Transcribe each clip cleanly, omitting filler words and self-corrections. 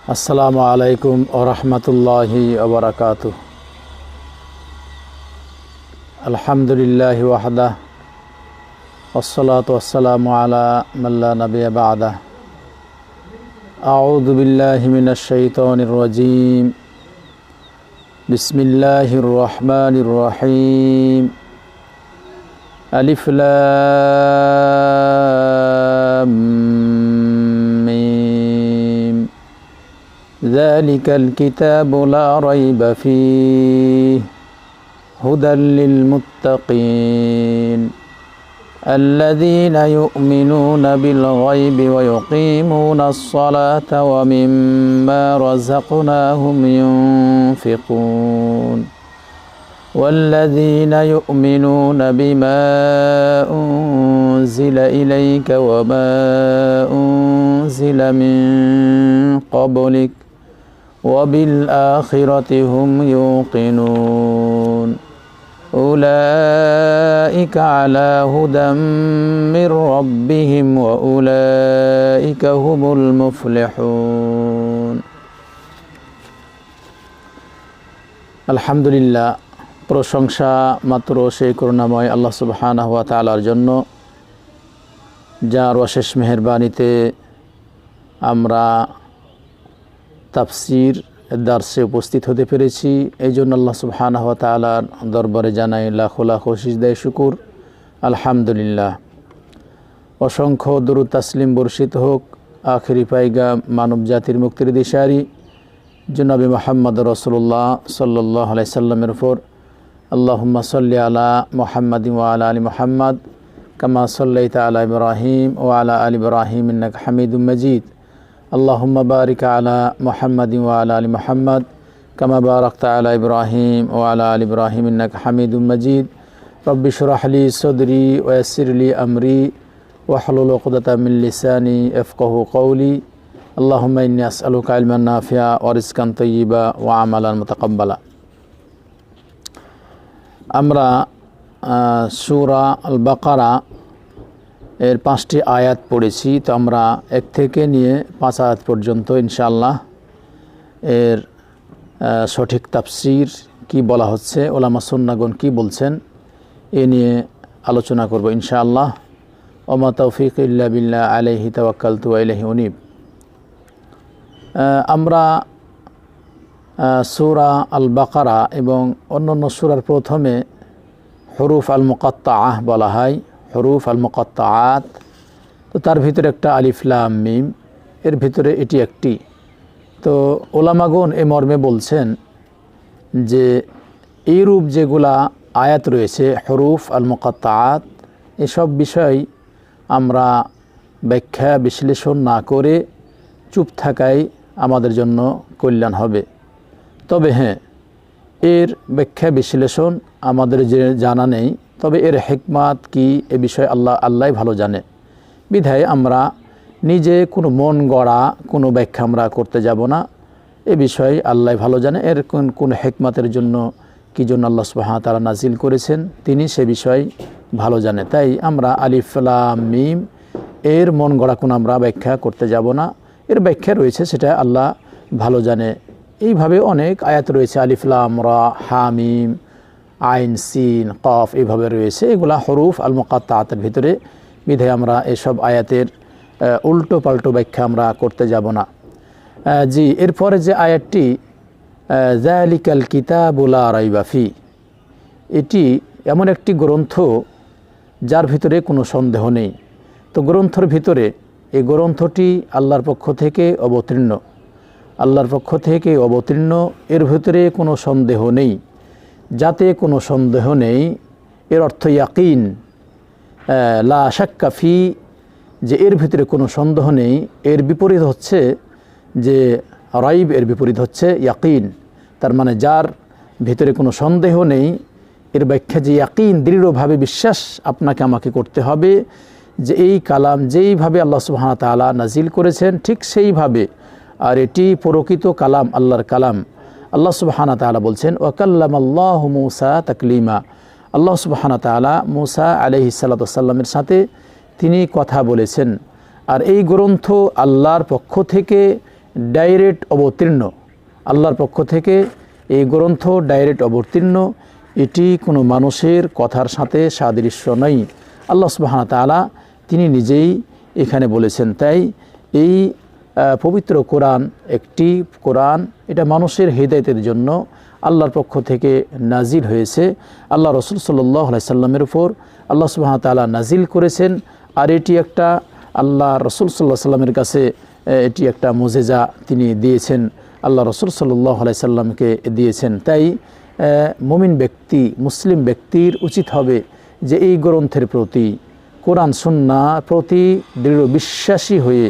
আসসালামু আলাইকুম ওয়া রাহমাতুল্লাহি ওয়া বারাকাতুহু। আলহামদুলিল্লাহি ওয়াহদাহ ওয়াসসালাতু ওয়াসসালামু আলা মান লা নাবিয়্যা বা'দাহ। আউযু বিল্লাহি মিনাশ শাইতানির রাজীম। বিসমিল্লাহির রহমানির রহিম। আলিফ লাম মিম। যালিকাল কিতাবু লা রাইবা ফীহি হুদাল লিল মুত্তাকিন আল্লাযীনা ইউমিনুনা বিল গায়বি ওয়া ইউকিমুনাস সালাতা ওয়া মিম্মা রাযাকনাহুম ইউনফিকুন والذين يؤمنون بما أنزل إليك وما أنزل من قبلك وبالآخرة هم يوقنون أولئك على هدى من ربهم وأولئك هم المفلحون الحمد لله। প্রশংসা মাত্র সেই করুণাময় আল্লাহ সুবহানাহু ওয়া তাআলার জন্য, যার অশেষ মেহেরবানিতে আমরা তাফসীর দার্সে উপস্থিত হতে পেরেছি। এই জন্য আল্লাহ সুবহানাহু ওয়া তাআলার দরবারে জানাই লাখো লাখো সিজদায়ে শুকুর। আলহামদুলিল্লাহ। অসংখ্য দরুদ তাসলিম বর্ষিত হোক আখিরি পাইগাম মানব জাতির মুক্তির দিশারি জনাবে মুহাম্মদ রাসূলুল্লাহ সাল্লাল্লাহু আলাইহি সাল্লামের উপর। আল্লাহুম্মা সাল্লি আলা মুহাম্মাদিন ওয়া আলা আলি মুহাম্মাদ কামা সাল্লাইতা আলা ইব্রাহিম ওয়া আলা আলি ইব্রাহিম ইন্নাকা হামিদুম মাজিদ। আল্লাহুম্মা বারিক আলা মুহাম্মাদিন ওয়া আলা আলি মুহাম্মাদ কামা বারাকতা আলা ইব্রাহিম ওয়া আলা আলি ইব্রাহিম ইন্নাকা হামিদুম মাজিদ। রব্বি ইশরাহ লি সাদরি ওয়া ইয়াসসির লি আমরি ওয়াহলুল উকদাতাম মিন লিসানি ইয়াফকাহু কওলি। আল্লাহুম্মা ইন্নী আসআলুকা ইলমান নাফিআ ওয়া রিজকান তাইয়্যিবা ওয়া আমালান মুতাকাব্বালা। আমরা সূরা আল বাকারা এর 5টি আয়াত পড়েছি। তো আমরা 1 থেকে নিয়ে 5 আয়াত পর্যন্ত ইনশাআল্লাহ এর সঠিক তাফসীর কি বলা হচ্ছে, ওলামা সুন্নাহগণ কি বলছেন, এ নিয়ে আলোচনা করব ইনশাআল্লাহ। ওমা তাওফীক ইল্লা বিল্লাহ আলাইহি তাওয়াক্কালতু ওয়া ইলাইহি উনীব। আমরা সূরা আল বাকারা এবং অন্যান্য সূরার প্রথমে হুরুফ আল মুকাত্তাআহ বলা হয়, হুরুফ আল মুকাত্তাআত। তো তার ভিতরে একটা আলিফ লাম মিম, এর ভিতরে এটি একটি। তো ওলামাগণ এ মর্মে বলছেন যে এইরূপ যেগুলা আয়াত রয়েছে হুরুফ আল মুকাত্তাআত, এসব বিষয় আমরা ব্যাখ্যা বিশ্লেষণ না করে চুপ থাকাই আমাদের জন্য কল্যাণ হবে। তবে হ্যাঁ, এর ব্যাখ্যা বিশ্লেষণ আমাদের যে জানা নেই, তবে এর হিকমাত কি এ বিষয়ে আল্লাহই ভালো জানে। বিধায় আমরা নিজে কোনো মন গড়া কোনো ব্যাখ্যা আমরা করতে যাব না। এ বিষয়ে আল্লাহ ভালো জানে। এর কোন হিকমাতের জন্য কি জন্য আল্লাহ সুবহানাহু ওয়া তাআলা নাজিল করেছেন, তিনি সে বিষয় ভালো জানে। তাই আমরা আলিফ লাম মিম এর মন গড়া কোনো আমরা ব্যাখ্যা করতে যাব না। এর ব্যাখ্যা রয়েছে, সেটা আল্লাহ ভালো জানে। এইভাবে অনেক আয়াত রয়েছে, আলিফ লাম রা হা মিম আইন সিন কফ, এইভাবে রয়েছে। এগুলা হুরুফ আল মুকাত্তাআতের ভিতরে। বিধায় আমরা এসব আয়াতের উল্টো পাল্টো ব্যাখ্যা আমরা করতে যাব না। জি, এরপরে যে আয়াতটি যালিকাল কিতাবু লা রাইবা ফি, এটি এমন একটি গ্রন্থ যার ভিতরে কোনো সন্দেহ নেই। তো গ্রন্থের ভিতরে এই গ্রন্থটি আল্লাহর পক্ষ থেকে অবতীর্ণ, আল্লাহর পক্ষ থেকে অবতীর্ণ, এর ভিতরে কোনো সন্দেহ নেই। যাতে কোনো সন্দেহ নেই এর অর্থ ইয়াকিন, লা শাক্কা ফি, যে এর ভিতরে কোনো সন্দেহ নেই। এর বিপরীত হচ্ছে যে রাইব, এর বিপরীত হচ্ছে ইয়াকিন। তার মানে যার ভিতরে কোনো সন্দেহ নেই, এর ব্যাখ্যা যে ইয়াকিন, দৃঢ়ভাবে বিশ্বাস আপনাকে আমাকে করতে হবে যে এই কালাম যেইভাবে আল্লাহ সুবহানাহু ওয়া তাআলা নাজিল করেছেন ঠিক সেইভাবে, আর এটি প্রকৃত কালাম, আল্লাহর কালাম। আল্লাহ সুবহানাহু ওয়া তাআলা বলছেন ওয়া কাল্লামাল্লাহু মূসা তাকলিমা। আল্লাহ সুবহানাহু ওয়া তাআলা মূসা আলাইহিস সালাতু ওয়াস সালামের সাথে তিনি কথা বলেছেন। আর এই গ্রন্থ আল্লাহর পক্ষ থেকে ডাইরেক্ট অবতীর্ণ, আল্লাহর পক্ষ থেকে এই গ্রন্থ ডাইরেক্ট অবতীর্ণ, এটি কোনো মানুষের কথার সাথে সাদৃশ্য নয়। আল্লাহ সুবহানাহু ওয়া তাআলা তিনি নিজেই এখানে বলেছেন। তাই এই পবিত্র কোরআন একটি কোরআন, এটা মানুষের হিদায়াতের জন্য আল্লাহর পক্ষ থেকে নাজিল হয়েছে। আল্লাহ রসুল সাল্লাল্লাহু আলাইহি সাল্লামের উপর আল্লাহ সুবহানাহু ওয়া তাআলা নাজিল করেছেন। আর এটি একটা আল্লাহ রসুল সাল্লাল্লাহু আলাইহি সাল্লামের কাছে এটি একটা মুজিজা তিনি দিয়েছেন, আল্লাহ রসুল সাল্লাল্লাহু আলাইহি সাল্লামকে দিয়েছেন। তাই মুমিন ব্যক্তি, মুসলিম ব্যক্তির উচিত হবে যে এই গ্রন্থের প্রতি, কোরআন সুন্নাহ প্রতি দৃঢ় বিশ্বাসী হয়ে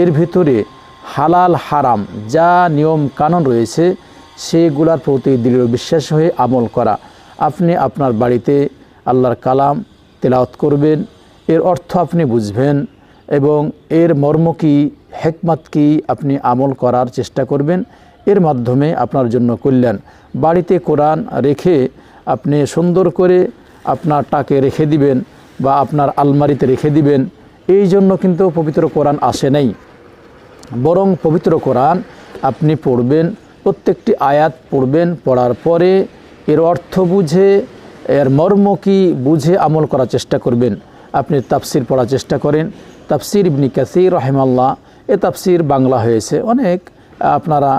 এর ভিতরে হালাল হারাম যা নিয়ম কানুন রয়েছে সেগুলোর প্রতি দৃঢ় বিশ্বাস হয়ে আমল করা। আপনি আপনার বাড়িতে আল্লাহর কালাম তেলাওয়াত করবেন, এর অর্থ আপনি বুঝবেন এবং এর মর্ম কী, হিকমত কী আপনি আমল করার চেষ্টা করবেন। এর মাধ্যমে আপনার জন্য কল্যাণ। বাড়িতে কোরআন রেখে আপনি সুন্দর করে আপনার টাকে রেখে দিবেন বা আপনার আলমারিতে রেখে দিবেন, এই জন্য কিন্তু পবিত্র কোরআন আসে নাই। বরং পবিত্র কোরআন আপনি পড়বেন, প্রত্যেকটি আয়াত পড়বেন, পড়ার পরে এর অর্থ বুঝে, এর মর্ম কী বুঝে আমল করার চেষ্টা করবেন। আপনি তাফসির পড়ার চেষ্টা করেন। তাফসির ইবনে কাসির রাহিমাহুল্লাহ, এ তাফসির বাংলা হয়েছে। অনেক আপনারা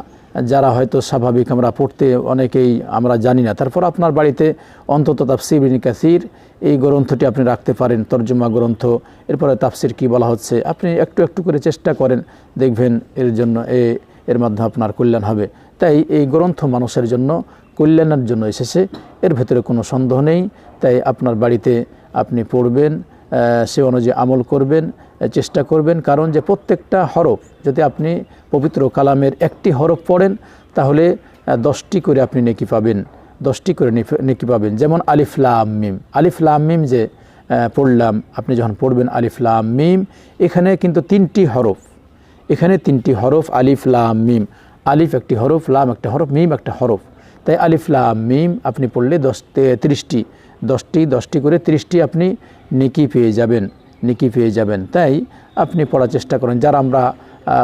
যারা হয়তো স্বাভাবিক আমরা পড়তে অনেকেই আমরা জানি না, তারপর আপনার বাড়িতে অন্তত তাফসির ইবনে কাসির এই গ্রন্থটি আপনি রাখতে পারেন, তর্জমা গ্রন্থ। এরপরে তাফসির কি বলা হচ্ছে আপনি একটু একটু করে চেষ্টা করেন, দেখবেন এর জন্য এর মাধ্যমে আপনার কল্যাণ হবে। তাই এই গ্রন্থ মানুষের জন্য কল্যাণের জন্য এসেছে, এর ভেতরে কোনো সন্দেহ নেই। তাই আপনার বাড়িতে আপনি পড়বেন, সে অনুযায়ী আমল করবেন, চেষ্টা করবেন। কারণ যে প্রত্যেকটা হরফ যদি আপনি পবিত্র কালামের একটি হরফ পড়েন তাহলে 10টি করে আপনি নেকি পাবেন, 10টি করে নেকি পাবেন। যেমন আলিফ লাম মিম, আলিফ লাম মিম যে পড়লাম, আপনি যখন পড়বেন আলিফ লাম মিম, এখানে কিন্তু 3টি হরফ, এখানে 3টি হরফ, আলিফ লাম মিম। আলিফ একটি হরফ, লাম একটা হরফ, মিম একটা হরফ। তাই আলিফ লাম মিম আপনি পড়লে 10টি করে 30টি আপনি নেকি পেয়ে যাবেন, নেকি পেয়ে যাবেন। তাই আপনি পড়ার চেষ্টা করেন। যারা আমরা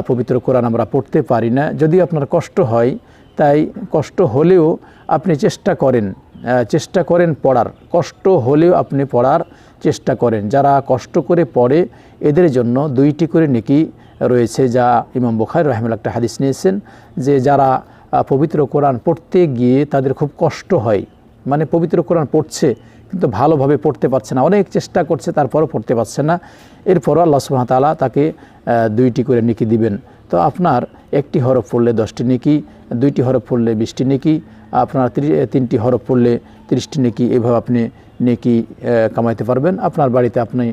পবিত্র কোরআন আমরা পড়তে পারি না, যদি আপনার কষ্ট হয়, তাই কষ্ট হলেও আপনি চেষ্টা করেন পড়ার, কষ্ট হলেও আপনি পড়ার চেষ্টা করেন। যারা কষ্ট করে পড়ে এদের জন্য 2টি করে নেকি রয়েছে, যা ইমাম বুখারী রাহিমাহুল্লাহ একটা হাদিস নিয়েছেন যে যারা পবিত্র কোরআন পড়তে গিয়ে তাদের খুব কষ্ট হয়, মানে পবিত্র কোরআন পড়ছে কিন্তু ভালোভাবে পড়তে পারছে না, অনেক চেষ্টা করছে তারপরও পড়তে পারছে না, এরপরও আল্লাহ সুবহানাহু ওয়া তাআলা তাকে 2টি করে নেকি দিবেন। তো আপনার একটি হরফ পড়লে 10টি নেকি, 2টি হরফ পড়লে 20টি নেকি, আপনার 3টি হরফ পড়লে 30টি নেকি, এভাবে আপনি নেকি কামাইতে পারবেন। আপনার বাড়িতে আপনি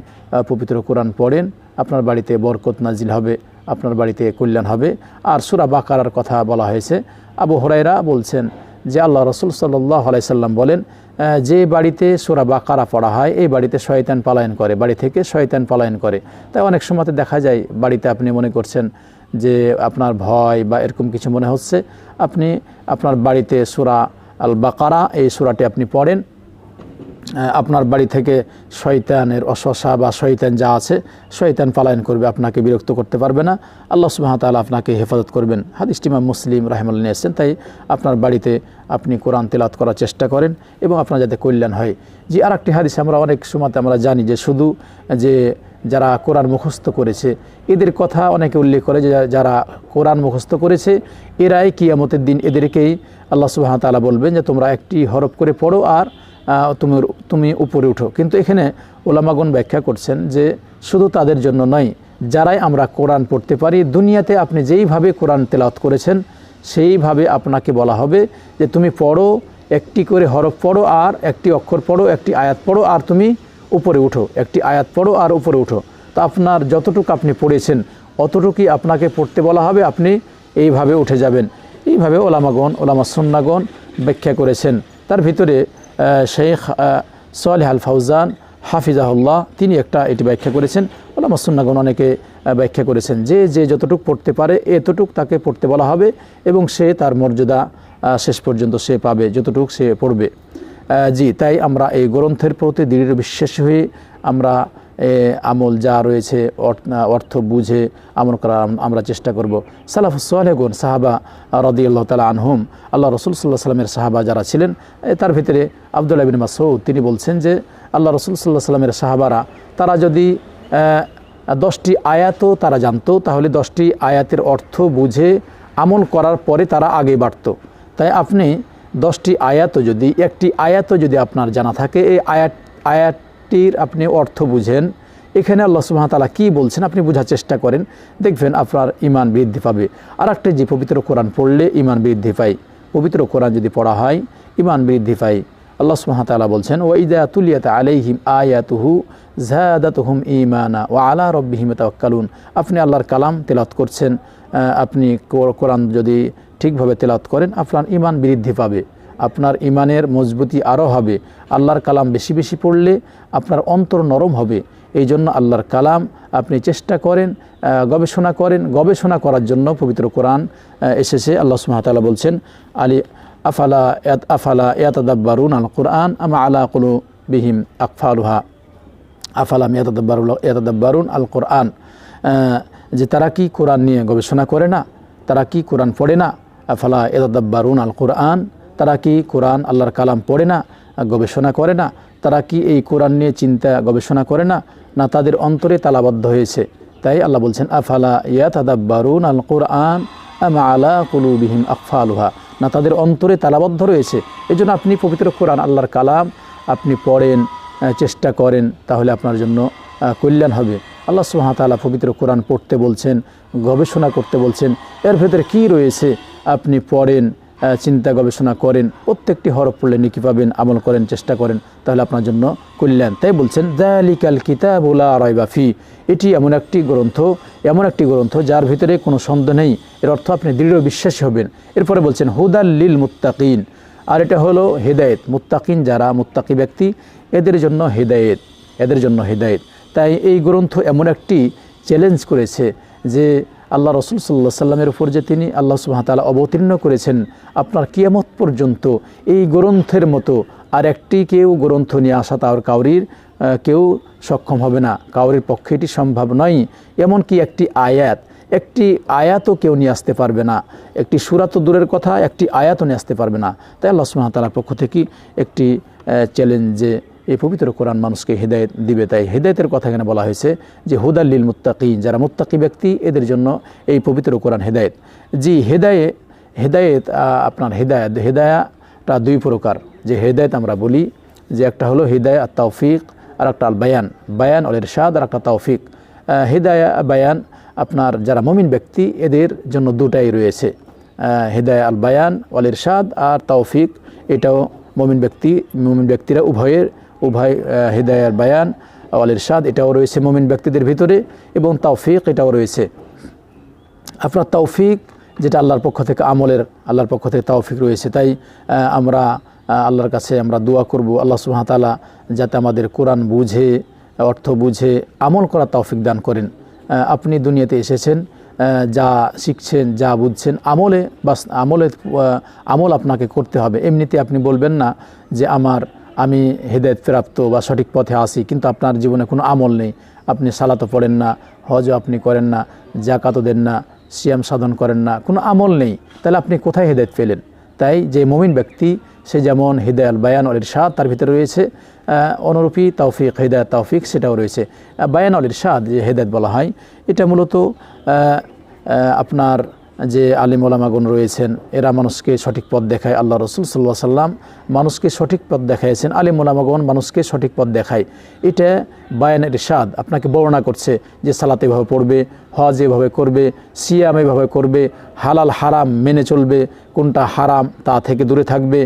পবিত্র কোরআন পড়েন, আপনার বাড়িতে বরকত নাজিল হবে, আপনার বাড়িতে কল্যাণ হবে। আর সূরা বাকারার কথা বলা হয়েছে। আবু হুরায়রা বলছেন যে আল্লাহ রাসূল সাল্লাল্লাহু আলাইহি সাল্লাম বলেন, যে বাড়িতে সূরা বাকারা পড়া হয় এই বাড়িতে শয়তান পলায়ন করে, বাড়ি থেকে শয়তান পলায়ন করে। তাই অনেক সময়তে দেখা যায় বাড়িতে আপনি মনে করছেন যে আপনার ভয় বা এরকম কিছু মনে হচ্ছে, আপনি আপনার বাড়িতে সূরা আল বাকারা এই সূরাটি আপনি পড়েন, আপনার বাড়ি থেকে শয়তানের অসহসা বা শয়তান যা আছে শয়তান পলায়ন করবে, আপনাকে বিরক্ত করতে পারবে না, আল্লাহ সুবহানাহু ওয়া তাআলা আপনাকে হেফাজত করবেন। হাদিসটি ইমাম মুসলিম রাহিমাহুল্লাহ নিয়েছেন। তাই আপনার বাড়িতে আপনি কোরআন তেলাওয়াত করার চেষ্টা করেন এবং আপনার যাতে কল্যাণ হয়। যে আরেকটি হাদিস আমরা অনেক সময়তে আমরা জানি যে শুধু যে যারা কোরআন মুখস্থ করেছে এদের কথা অনেকে উল্লেখ করে যে যারা কোরআন মুখস্থ করেছে এরাই কিয়ামতের দিন এদেরকেই আল্লাহ সুবহানাহু ওয়া তাআলা বলবেন যে তোমরা একটি হরফ করে পড়ো আর তুমি উপরে উঠো। কিন্তু এখানে ওলামাগণ ব্যাখ্যা করছেন যে শুধু তাদের জন্য নয়, যারাই আমরা কোরআন পড়তে পারি, দুনিয়াতে আপনি যেইভাবে কোরআন তেলাওয়াত করেছেন সেইভাবে আপনাকে বলা হবে যে তুমি পড়ো, একটি করে হরফ পড়ো আর একটি অক্ষর পড়ো, একটি আয়াত পড়ো আর তুমি উপরে উঠো, একটি আয়াত পড়ো আর উপরে উঠো। তো আপনার যতটুকু আপনি পড়েছেন অতটুকুই আপনাকে পড়তে বলা হবে, আপনি এইভাবে উঠে যাবেন। এইভাবে ওলামা সুন্নাগণ ব্যাখ্যা করেছেন। তার ভিতরে শেখ সালেহ আল ফাউজান হাফিজাহুল্লাহ তিনি এটি ব্যাখ্যা করেছেন। ওলামা সুন্নাগণ অনেকে ব্যাখ্যা করেছেন যে যতটুক পড়তে পারে এতটুক তাকে পড়তে বলা হবে এবং সে তার মর্যাদা শেষ পর্যন্ত সে পাবে যতটুক সে পড়বে। তাই আমরা এই গ্রন্থের প্রতি দৃঢ় বিশ্বাসী হয়ে আমরা আমল যা রয়েছে অর্থ বুঝে আমল করার আমরা চেষ্টা করব। সালাফুস সালেহগণ সাহাবা রাদিয়াল্লাহু তাআলা আনহুম, আল্লাহ রাসূল সাল্লাল্লাহু আলাইহি ওয়াসাল্লামের সাহাবা যারা ছিলেন, তার ভিতরে আব্দুল্লাহ ইবনে মাসউদ তিনি বলছেন যে আল্লাহ রাসূল সাল্লাল্লাহু আলাইহি ওয়াসাল্লামের সাহাবারা তারা যদি 10টি আয়াতও তারা জানতো, তাহলে 10টি আয়াতের অর্থ বুঝে আমল করার পরে তারা আগে বাড়তো। তাই আপনি 10টি আয়াতও যদি, একটি আয়াতও যদি আপনার জানা থাকে, এই আয়াতটির আপনি অর্থ বুঝেন, এখানে আল্লাহ সুবহানাহু ওয়া তাআলা কী বলছেন আপনি বোঝার চেষ্টা করেন, দেখবেন আপনার ঈমান বৃদ্ধি পাবে। আর একটা যে পবিত্র কোরআন পড়লে ঈমান বৃদ্ধি পায়, পবিত্র কোরআন যদি পড়া হয় ঈমান বৃদ্ধি পায়। আল্লাহ সুবহানাহু ওয়া তাআলা বলছেন ওয়া ইযা তুলিয়াত আলাইহিম আয়াতুহু যাদাতুহুম ঈমানা ওয়া আলা রাব্বিহিম ইয়াতাওয়াক্কালুন। আপনি আল্লাহর কালাম তেলাওয়াত করছেন, আপনি কোরআন যদি ঠিকভাবে তেলাওয়াত করেন আপনার ঈমান বৃদ্ধি পাবে, আপনার ঈমানের মজবুতি আরও হবে। আল্লাহর কালাম বেশি বেশি পড়লে আপনার অন্তর নরম হবে। এই জন্য আল্লাহর কালাম আপনি চেষ্টা করেন, গবেষণা করেন। গবেষণা করার জন্য পবিত্র কোরআন এসেছে। আল্লাহ সুবহানাহু ওয়া তাআলা বলছেন আফালা ইয়াতাদাব্বারুন আল কোরআন আম আলা কুলুবিহিম আকফালুহা আফালাম ইয়াতাদাব্বারুন আল কোরআন, যে তারা কি কোরআন নিয়ে গবেষণা করে না, তারা কি কোরআন পড়ে না। আফালা ইয়াতাদাব্বারুন আল কোরআন, তারা কি কোরআন আল্লাহর কালাম পড়ে না, গবেষণা করে না, তারা কি এই কোরআন নিয়ে চিন্তা গবেষণা করে না, না তাদের অন্তরে তালাবদ্ধ হয়েছে। তাই আল্লাহ বলছেন আফালা ইয়াতাদাব্বারুন আল কোরআন আম আলা কুলুবিহিম আকফালুহা, না তাদের অন্তরে তালাবদ্ধ রয়েছে। এই জন্য আপনি পবিত্র কোরআন আল্লাহর কালাম আপনি পড়েন, চেষ্টা করেন, তাহলে আপনার জন্য কল্যাণ হবে। আল্লাহ সুবহানাহু ওয়া তাআলা পবিত্র কোরআন পড়তে বলছেন, গবেষণা করতে বলছেন, এর ভেতরে কী রয়েছে আপনি পড়েন, চিন্তা গবেষণা করেন, প্রত্যেকটি হরফ পড়লে নেকি পাবেন, আমল করেন, চেষ্টা করেন, তাহলে আপনার জন্য কল্যাণ। তাই বলছেন যালিকাল কিতাবু লা রাইবা ফি, এটি এমন একটি গ্রন্থ যার ভিতরে কোনো সন্দেহ নেই। এর অর্থ আপনি দৃঢ় বিশ্বাসী হবেন। এরপরে বলছেন হুদাল লিল মুত্তাকিন, আর এটা হলো হেদায়েত। মুত্তাকিন যারা মুত্তাকি ব্যক্তি এদের জন্য হেদায়েত। তাই এই গ্রন্থ এমন একটি চ্যালেঞ্জ করেছে যে আল্লাহ রাসূল সাল্লাল্লাহু আলাইহি ওয়াসাল্লামের উপর যে তিনি আল্লাহ সুবহানাহু ওয়া তাআলা অবতীর্ণ করেছেন, আপনার কিয়ামত পর্যন্ত এই গ্রন্থের মতো আর একটি কেউ গ্রন্থ নিয়ে আসা তার কাউরির কেউ সক্ষম হবে না, কাউরির পক্ষে এটি সম্ভব নয়। এমনকি একটি আয়াতও কেউ নিয়ে আসতে পারবে না, একটি সূরা তো দূরের কথা, একটি আয়াতও নিয়ে আসতে পারবে না। তাই আল্লাহ সুবহানাহু ওয়া তাআলার পক্ষ থেকে একটি চ্যালেঞ্জ যে এই পবিত্র কোরআন মানুষকে হেদায়েত দিবে। তাই হেদায়েতের কথা এখানে বলা হয়েছে যে হুদাল লিল মুত্তাকিন, যারা মুত্তাকি ব্যক্তি এদের জন্য এই পবিত্র কোরআন হেদায়েত। জি হেদায়েত আপনার হেদায়াটা দুই প্রকার। যে হেদায়েত আমরা বলি যে একটা হলো হিদায়া আত তাওফিক আর একটা আল বায়ান আল ইরশাদ আর একটা তাওফিক। হিদায়া বায়ান আপনার যারা মুমিন ব্যক্তি এদের জন্য দুটাই রয়েছে, হিদায়া আল বায়ান ওয়াল ইরশাদ আর তাওফিক। এটাও মুমিন ব্যক্তিরা উভয় হিদায়ার বায়ান ওয়াল ইরশাদ এটাও রয়েছে মুমিন ব্যক্তিদের ভিতরে, এবং তাওফিক এটাও রয়েছে। আপনার তাওফিক যেটা আল্লাহর পক্ষ থেকে আল্লাহর পক্ষ থেকে তাওফিক রয়েছে। তাই আমরা আল্লাহর কাছে আমরা দোয়া করব আল্লাহ সুবহানাহু ওয়া তাআলা যাতে আমাদের কোরআন বুঝে, অর্থ বুঝে আমল করা তৌফিক দান করেন। আপনি দুনিয়াতে এসেছেন, যা শিখছেন, যা বুঝছেন, আমল আপনাকে করতে হবে। এমনিতে আপনি বলবেন না যে আমি হেদায়েত প্রাপ্ত বা সঠিক পথে আসি, কিন্তু আপনার জীবনে কোনো আমল নেই। আপনি সালাতও পড়েন না, হজও আপনি করেন না, যাকাতও দেন না, সিয়াম সাধন করেন না, কোনো আমল নেই, তাহলে আপনি কোথায় হেদায়েত পেলেন? তাই যে মুমিন ব্যক্তি সে যেমন হিদায়াল বায়ান আল ইরশাদ তার ভিতরে রয়েছে, অনুরূপী তাওফিক হিদায়াত তাওফিক সেটাও রয়েছে। বায়ান আল ইরশাদ যে হেদায়েত বলা হয়, এটা মূলত আপনার যে আলিম ওলামাগণ রয়েছেন এরা মানুষকে সঠিক পথ দেখায়। আল্লাহ রসুল সাল্লাল্লাহু আলাইহি সাল্লাম মানুষকে সঠিক পথ দেখাইছেন, আলিম ওলামাগণ মানুষকে সঠিক পথ দেখায়। এটা বায়ান ইরশাদ আপনাকে বর্ণনা করছে যে সালাত এভাবে পড়বে, হজ এভাবে করবে, সিয়াম এভাবে করবে, হালাল হারাম মেনে চলবে, কোনটা হারাম তা থেকে দূরে থাকবে,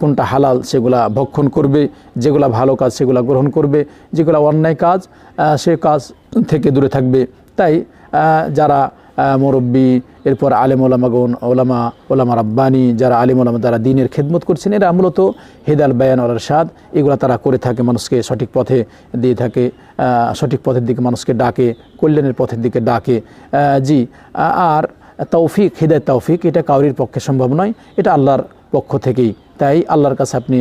কোনটা হালাল সেগুলা ভক্ষণ করবে, যেগুলা ভালো কাজ সেগুলা গ্রহণ করবে, যেগুলা অন্যায় কাজ সে কাজ থেকে দূরে থাকবে। তাই যারা মুরব্বী, এরপর আলেম ওলামাগণ, ওলামা রাব্বানি, যারা আলিম ওলামা যারা দ্বীনের খেদমত করছেন, এরা মূলত হিদায়াল বায়ান ওয়াল ইরশাদ এগুলো তারা করে থাকে, মানুষকে সঠিক পথে দিয়ে থাকে, সঠিক পথের দিকে মানুষকে ডাকে, কল্যাণের পথের দিকে ডাকে। আর তৌফিক, হিদায়াত তৌফিক এটা কাউরির পক্ষে সম্ভব নয়, এটা আল্লাহর পক্ষ থেকেই তাই আল্লাহর কাছে আপনি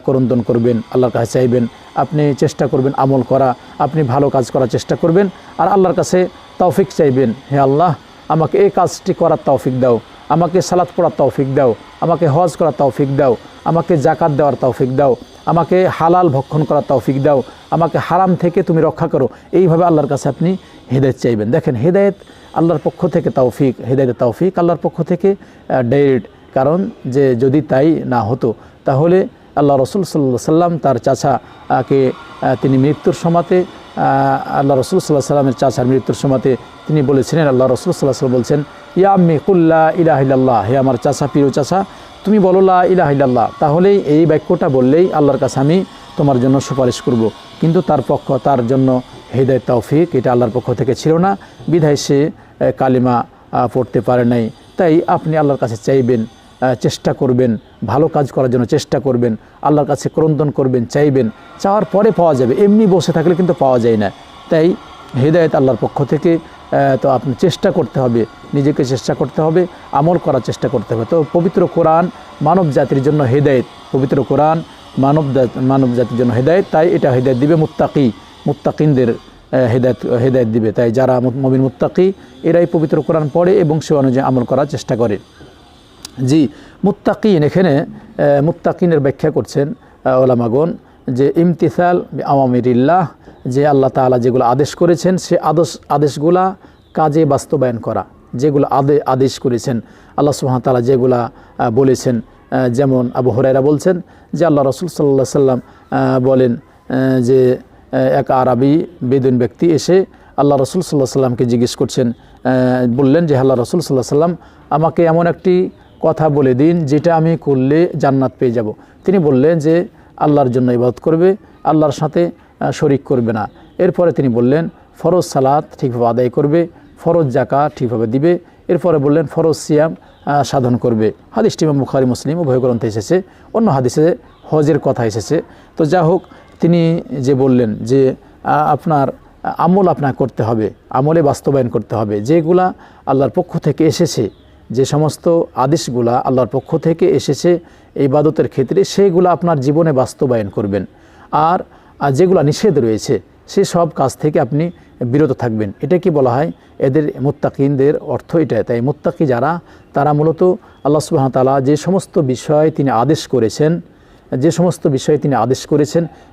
ক্রন্দন করবেন, আল্লাহর কাছে চাইবেন, আপনি চেষ্টা করবেন আমল করা, আপনি ভালো কাজ করার চেষ্টা করবেন আর আল্লাহর কাছে তৌফিক চাইবেন। হে আল্লাহ, আমাকে এই কাজটি করার তৌফিক দাও, আমাকে সালাত পড়ার তৌফিক দাও, আমাকে হজ করার তৌফিক দাও, আমাকে জাকাত দেওয়ার তৌফিক দাও, আমাকে হালাল ভক্ষণ করার তৌফিক দাও, আমাকে হারাম থেকে তুমি রক্ষা করো। এইভাবে আল্লাহর কাছে আপনি হেদায়েত চাইবেন। দেখেন, হেদায়েত আল্লাহর পক্ষ থেকে তৌফিক, হেদায়েতের তৌফিক আল্লাহর পক্ষ থেকে ডাইরেক্ট। কারণ যে যদি তাই না হতো তাহলে আল্লাহ রসুল সাল্লাল্লাহু আলাইহি সাল্লাম তার চাচাকে তিনি মৃত্যুর সময়তে আল্লাহ রসুল সাল্লাল্লাহু আলাইহি সাল্লামের চাচার মৃত্যুর সময়তে তিনি বলেছিলেন, আল্লাহ রসুল সাল্লাল্লাহু আলাইহি সাল্লাম বলছেন, ইয়া আম্মি কুল লা ইলাহা ইল্লাল্লাহ, হে আমার চাচা, প্রিয় চাচা, তুমি বলো লা ইলাহা ইল্লাল্লাহ। তাহলেই এই বাক্যটা বললেই আল্লাহর কাছে আমি তোমার জন্য সুপারিশ করব। কিন্তু তার জন্য হেদায়েত তৌফিক এটা আল্লাহর পক্ষ থেকে ছিল না, বিধায় সে কালিমা পড়তে পারে নাই। তাই আপনি আল্লাহর কাছে চাইবেন, চেষ্টা করবেন, ভালো কাজ করার জন্য চেষ্টা করবেন, আল্লাহর কাছে ক্রন্দন করবেন, চাইবেন, চাওয়ার পরে পাওয়া যাবে, এমনি বসে থাকলে কিন্তু পাওয়া যায় না। তাই হেদায়েত আল্লাহর পক্ষ থেকে, তো আপনি চেষ্টা করতে হবে, নিজেকে চেষ্টা করতে হবে, আমল করার চেষ্টা করতে হবে। তো পবিত্র কোরআন মানব জাতির জন্য হেদায়েত, পবিত্র কোরআন মানব জাতির জন্য হেদায়েত, তাই এটা হেদায়েত দিবে মুত্তাকিনদের হেদায়েত দিবে। তাই যারা মুমিন মুত্তাকি এরাই পবিত্র কোরআন পড়ে এবং সে অনুযায়ী আমল করার চেষ্টা করে। জি, মুত্তাকিন, এখানে মুত্তাকিনের ব্যাখ্যা করছেন ওলামাগণ যে ইমতিসাল আওয়ামিরিল্লাহ, যে আল্লাহ তাআলা যেগুলো আদেশ করেছেন সে আদেশগুলা কাজে বাস্তবায়ন করা, যেগুলো আদেশ করেছেন আল্লাহ সুবহানাহু ওয়া তাআলা, যেগুলা বলেছেন। যেমন আবু হুরায়রা বলছেন যে আল্লাহ রাসূল সাল্লাল্লাহু আলাইহি সাল্লাম বলেন যে এক আরবি বেদুইন ব্যক্তি এসে আল্লাহ রাসূল সাল্লাল্লাহু আলাইহি সাল্লামকে জিজ্ঞেস করছেন, বললেন যে আল্লাহ রাসূল সাল্লাল্লাহু আলাইহি সাল্লাম, আমাকে এমন একটি কথা বলে দিন যেটা আমি করলে জান্নাত পেয়ে যাব। তিনি বললেন যে আল্লাহর জন্য ইবাদত করবে, আল্লাহর সাথে শরিক করবে না। এরপরে তিনি বললেন ফরজ সালাত ঠিকভাবে আদায় করবে, ফরজ যাকাত ঠিকভাবে দিবে। এরপরে বললেন ফরজ সিয়াম সাধন করবে। হাদিসটি ইমাম বুখারী মুসলিম উভয় গ্রন্থে এসেছে, অন্য হাদিসে হজের কথা এসেছে। তো যা হোক, তিনি যে বললেন যে আপনার আমল আপনার করতে হবে, আমলে বাস্তবায়ন করতে হবে, যেগুলা আল্লাহর পক্ষ থেকে এসেছে, যে সমস্ত আদেশগুলা আল্লাহর পক্ষ থেকে এসেছে ইবাদতের ক্ষেত্রে, সেইগুলো আপনার জীবনে বাস্তবায়ন করবেন। আর যেগুলো নিষেধ রয়েছে সে সব কাজ থেকে আপনি বিরত থাকবেন। এটা কি বলা হয়, এদের মুত্তাকিনদের অর্থ এটা। তাই মুত্তাকি যারা, তারা মূলত আল্লাহ সুবহানাহু ওয়া তাআলা যে সমস্ত বিষয় তিনি আদেশ করেছেন,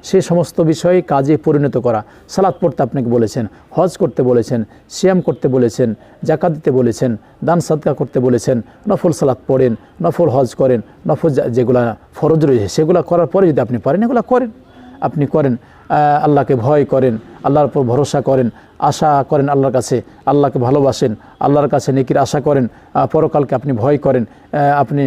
সে সমস্ত বিষয়ে কাজে পরিণত করা। সালাত পড়তে আপনাকে বলেছেন, হজ করতে বলেছেন, সিয়াম করতে বলেছেন, জাকাত দিতে বলেছেন, দান সাদকা করতে বলেছেন, নফল সালাত পড়েন, নফল হজ করেন, নফল যেগুলা ফরজ রয়েছে সেগুলো করার পরে যদি আপনি পারেন এগুলো আপনি করেন, আল্লাহকে ভয় করেন, আল্লাহর উপর ভরসা করেন, আশা করেন আল্লাহর কাছে, আল্লাহকে ভালোবাসেন, আল্লাহর কাছে নেকির আশা করেন, পরকালকে আপনি ভয় করেন, আপনি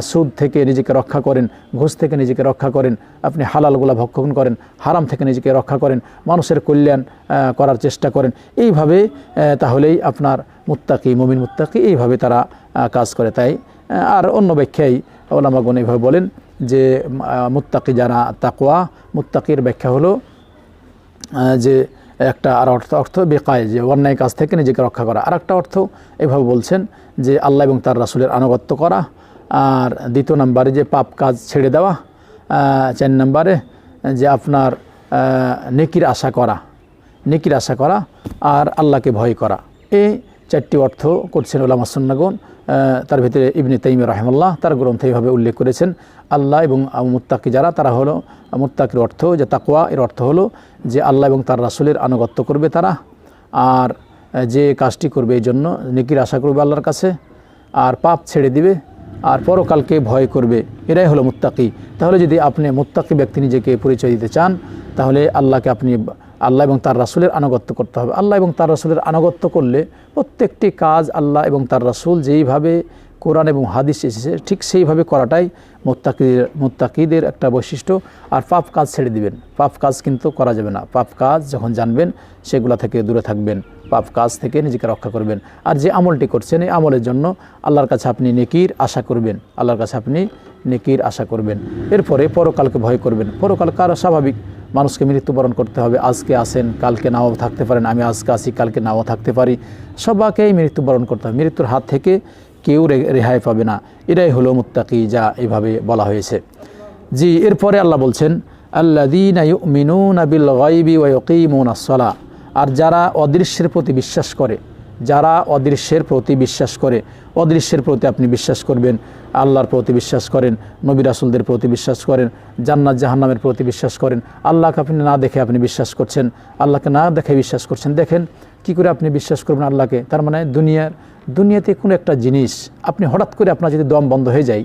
সুদ থেকে নিজেকে রক্ষা করেন, ঘুষ থেকে নিজেকে রক্ষা করেন, আপনি হালালগুলা ভক্ষণ করেন, হারাম থেকে নিজেকে রক্ষা করেন, মানুষের কল্যাণ করার চেষ্টা করেন। এইভাবে তাহলেই আপনার মুত্তাকি, মুমিন মুত্তাকি এইভাবে তারা কাজ করে। তাই আর অন্য ব্যাখ্যায় ওলামাগণ এইভাবে বলেন যে মুত্তাকি যারা, তাকওয়া মুত্তাকির ব্যাখ্যা হলো যে একটা, আর অর্থ বেকায়, যে অন্যায় কাজ থেকে নিজেকে রক্ষা করা। আর একটা অর্থ এভাবে বলছেন যে আল্লাহ এবং তার রাসূলের আনুগত্য করা। আর দ্বিতীয় নম্বরে যে পাপ কাজ ছেড়ে দেওয়া। 4 নম্বরে যে আপনার নেকির আশা করা আর আল্লাহকে ভয় করা। এই 4টি অর্থ করছেন উলামা সুন্নাহগণ। তার ভিতরে ইবনে তাইমিয়া রাহিমাহুল্লাহ তার গ্রন্থে এইভাবে উল্লেখ করেছেন, আল্লাহ এবং মুত্তাকি যারা, তারা হলো মুত্তাকির অর্থ, যে তাকওয়া এর অর্থ হলো যে আল্লাহ এবং তার রাসূলের আনুগত্য করবে তারা, আর যে কাজটি করবে এই জন্য নেকির আশা করবে আল্লাহর কাছে, আর পাপ ছেড়ে দিবে, আর পরকালকে ভয় করবে, এরাই হলো মুত্তাকি। তাহলে যদি আপনি মুত্তাকি ব্যক্তি নিজেকে পরিচয় দিতে চান, তাহলে আল্লাহ এবং তার রাসূলের আনুগত্য করতে হবে। আল্লাহ এবং তার রাসূলের আনুগত্য করলে প্রত্যেকটি কাজ আল্লাহ এবং তার রাসূল যেইভাবে কোরআন এবং হাদিস এসেছে ঠিক সেইভাবে করাটাই মুত্তাকিদের একটা বৈশিষ্ট্য। আর পাপ কাজ ছেড়ে দিবেন, পাপ কাজ কিন্তু করা যাবে না। পাপ কাজ যখন জানবেন সেগুলা থেকে দূরে থাকবেন, পাপ কাজ থেকে নিজেকে রক্ষা করবেন। আর যে আমলটি করছেন এই আমলের জন্য আল্লাহর কাছে আপনি নেকির আশা করবেন, এরপরে পরকালকে ভয় করবেন। পরকাল কার স্বাভাবিক, মানুষকে মৃত্যুবরণ করতে হবে। আজকে আসেন, কালকে নাও থাকতে পারেন, আমি আজকে আসি, কালকে নাও থাকতে পারি, সবাইকেই মৃত্যুবরণ করতে হবে। মৃত্যুর হাত থেকে কেউ রেহাই পাবে না। এটাই হলো মুত্তাকি, যা এভাবে বলা হয়েছে। জি, এরপরে আল্লাহ বলছেন আল্লাযীনা ইউমিনুনা বিল গায়বি ওয়া ইয়াকিমুনাস সালাহ, আর যারা অদৃশ্যের প্রতি বিশ্বাস করে, যারা অদৃশ্যের প্রতি বিশ্বাস করে, অদৃশ্যের প্রতি আপনি বিশ্বাস করবেন, আল্লাহর প্রতি বিশ্বাস করেন, নবী রাসূলদের প্রতি বিশ্বাস করেন, জান্নাত জাহান্নামের প্রতি বিশ্বাস করেন। আল্লাহকে আপনি না দেখে আপনি বিশ্বাস করছেন, আল্লাহকে না দেখে বিশ্বাস করছেন। দেখেন কি করে আপনি বিশ্বাস করবেন আল্লাহকে? তার মানে দুনিয়াতে কোনো একটা জিনিস আপনি হঠাৎ করে আপনার যদি দম বন্ধ হয়ে যায়,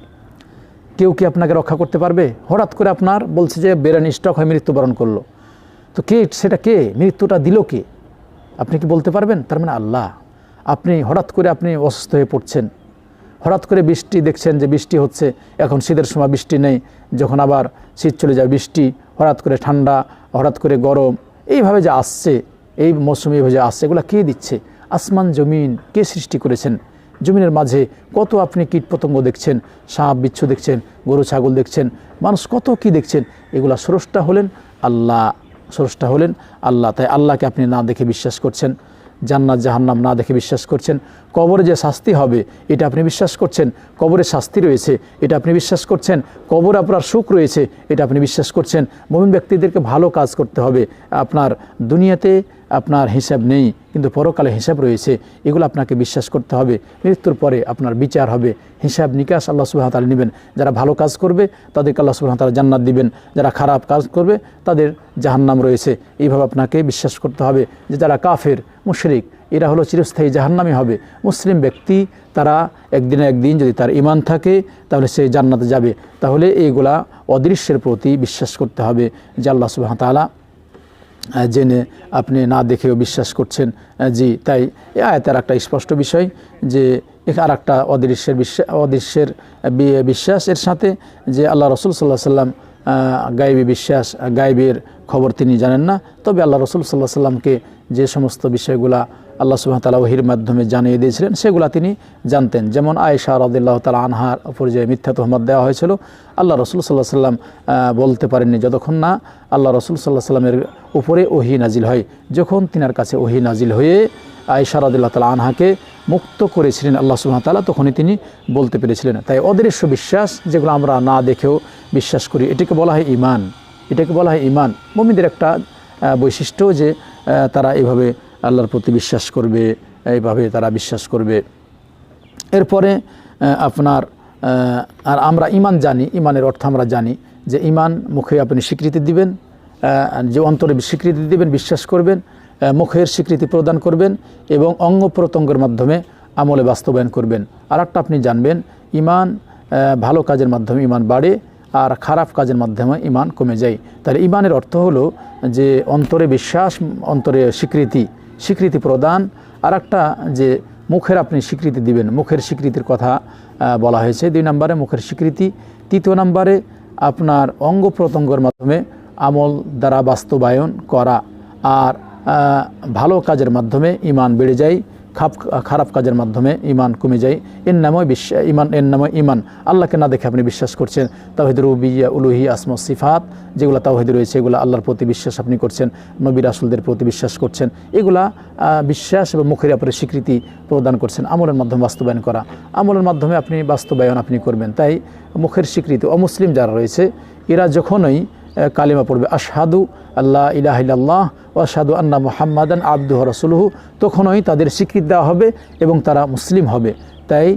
কেউ কি আপনাকে রক্ষা করতে পারবে? হঠাৎ করে আপনার বলছে যে ব্রেন স্ট্রোক হয়ে মৃত্যুবরণ করলো, তো কে সেটা? কে মৃত্যুটা দিল? কে? আপনি কি বলতে পারবেন? তার মানে আল্লাহ। আপনি হঠাৎ করে আপনি অসুস্থ হয়ে পড়ছেন, হঠাৎ করে বৃষ্টি দেখছেন যে বৃষ্টি হচ্ছে, এখন শীতের সময় বৃষ্টি নেই, যখন আবার শীত চলে যায় বৃষ্টি, হঠাৎ করে ঠান্ডা, হঠাৎ করে গরম, এইভাবে যে আসছে, এই মৌসুমে এইভাবে যে আসছে, এগুলো কে দিচ্ছে? আসমান জমিন কে সৃষ্টি করেছেন? জমিনের মাঝে কত আপনি কীটপতঙ্গ দেখছেন, সাপ বিচ্ছু দেখছেন, গরু ছাগল দেখছেন, মানুষ কত কি দেখছেন, এগুলা স্রষ্টা হলেন আল্লাহ, স্রষ্টা হলেন আল্লাহ। তাই আল্লাহকে আপনি না দেখে বিশ্বাস করছেন, জান্নাত জাহান্নাম না দেখে বিশ্বাস করছেন, কবরে যে শাস্তি হবে এটা আপনি বিশ্বাস করছেন, কবরে শাস্তি রয়েছে এটা আপনি বিশ্বাস করছেন, কবরে আপনার সুখ রয়েছে এটা আপনি বিশ্বাস করছেন। মুমিন ব্যক্তিদেরকে ভালো কাজ করতে হবে। আপনার দুনিয়াতে আপনার হিসাব নেই, কিন্তু পরকালে হিসাব রয়েছে, এগুলো আপনাকে বিশ্বাস করতে হবে। মৃত্যুর পরে আপনার বিচার হবে, হিসাব নিকাশ আল্লাহ সুবহানাহু ওয়া তাআলা নেবেন। যারা ভালো কাজ করবে তাদেরকে আল্লাহ সুবহানাহু ওয়া তাআলা জান্নাত দিবেন, যারা খারাপ কাজ করবে তাদের জাহান্নাম রয়েছে। এইভাবে আপনাকে বিশ্বাস করতে হবে যে যারা কাফের মুশরিক এরা হলো চিরস্থায়ী জাহান্নামী হবে। মুসলিম ব্যক্তি তারা একদিন একদিন যদি তার ঈমান থাকে তাহলে সে জান্নাতে যাবে। তাহলে এইগুলা অদৃশ্যের প্রতি বিশ্বাস করতে হবে যে আল্লাহ সুবহানাহু ওয়া তাআলা জেনে আপনি না দেখেও বিশ্বাস করছেন। জি, তাই এই আয়াতের একটা স্পষ্ট বিষয় যে আর একটা অদৃশ্যের বিশ্বাস এর সাথে যে আল্লাহ রসুল সাল্লাহ সাল্লাম গায়েবী বিশ্বাস, গায়েবের খবর তিনি জানেন না, তবে আল্লাহ রসুল সাল্লাহ সাল্লামকে যে সমস্ত বিষয়গুলা আল্লাহ সুবহানাহু ওয়া তাআলা ওহীর মাধ্যমে জানিয়ে দিয়েছিলেন সেগুলা তিনি জানতেন। যেমন আয়েশা রাদিয়াল্লাহু তাআলা আনহার উপর যে মিথ্যা তুহমত দেওয়া হয়েছিল, আল্লাহ রসুল সাল্লাহ সাল্লাম বলতে পারেননি যতক্ষণ না আল্লাহ রসুল সাল্লাহ সাল্লামের উপরে ওহী নাজিল হয়। যখন তিনার কাছে ওহী নাজিল হয়ে আয়েশা রাদিয়াল্লাহু তাআলা আনহাকে মুক্ত করেছিলেন আল্লাহ সুবহানাহু ওয়া তাআলা, তখনই তিনি বলতে পেরেছিলেন। তাই অদৃশ্য বিশ্বাস যেগুলো আমরা না দেখেও বিশ্বাস করি, এটাকে বলা হয় ঈমান, এটাকে বলা হয় ঈমান। মুমিনদের একটা বৈশিষ্ট্য যে তারা এইভাবে আল্লাহর প্রতি বিশ্বাস করবে, এইভাবে তারা বিশ্বাস করবে। এরপরে আপনার আর আমরা ঈমান জানি, ঈমানের অর্থ আমরা জানি যে ঈমান মুখে আপনি স্বীকৃতি দিবেন, যে অন্তরে স্বীকৃতি দিবেন, বিশ্বাস করবেন, মুখের স্বীকৃতি প্রদান করবেন এবং অঙ্গ প্রত্যঙ্গের মাধ্যমে আমলে বাস্তবায়ন করবেন। আর একটা আপনি জানবেন ঈমান ভালো কাজের মাধ্যমে ঈমান বাড়ে আর খারাপ কাজের মাধ্যমে ঈমান কমে যায়। তাহলে ঈমানের অর্থ হলো যে অন্তরে বিশ্বাস, অন্তরে স্বীকৃতি প্রদান, আর একটা যে মুখের আপনি স্বীকৃতি দিবেন, মুখের স্বীকৃতির কথা বলা হয়েছে 2 নম্বরে মুখের স্বীকৃতি। 3 নম্বরে আপনার অঙ্গ প্রত্যঙ্গের মাধ্যমে আমল দ্বারা বাস্তবায়ন করা। আর ভালো কাজের মাধ্যমে ঈমান বেড়ে যায়, খারাপ কাজের মাধ্যমে ঈমান কমে যায়। এর নামই ঈমান। আল্লাহকে না দেখে আপনি বিশ্বাস করছেন, তাওহীদ রুবুবিয়্যাহ, উলুহিয়্যাহ, আসমা সিফাত যেগুলো তাওহীদ রয়েছে এগুলো আল্লাহর প্রতি বিশ্বাস আপনি করছেন, নবী রাসূলদের প্রতি বিশ্বাস করছেন, এগুলা বিশ্বাস এবং মুখের উপরে স্বীকৃতি প্রদান করছেন। আমলের মাধ্যমে বাস্তবায়ন করা, আমলের মাধ্যমে আপনি বাস্তবায়ন আপনি করবেন। তাই মুখের স্বীকৃতি। অমুসলিম যারা রয়েছে এরা যখনই কালিমা পড়বে আশহাদু আল্লাহ ইলাহা ইল্লাল্লাহ ওয়া আশহাদু আন্না মুহাম্মাদান আবদুহু ওয়া রাসূলুহু, তখনই তাদের স্বীকৃতি দেওয়া হবে এবং তারা মুসলিম হবে। তাই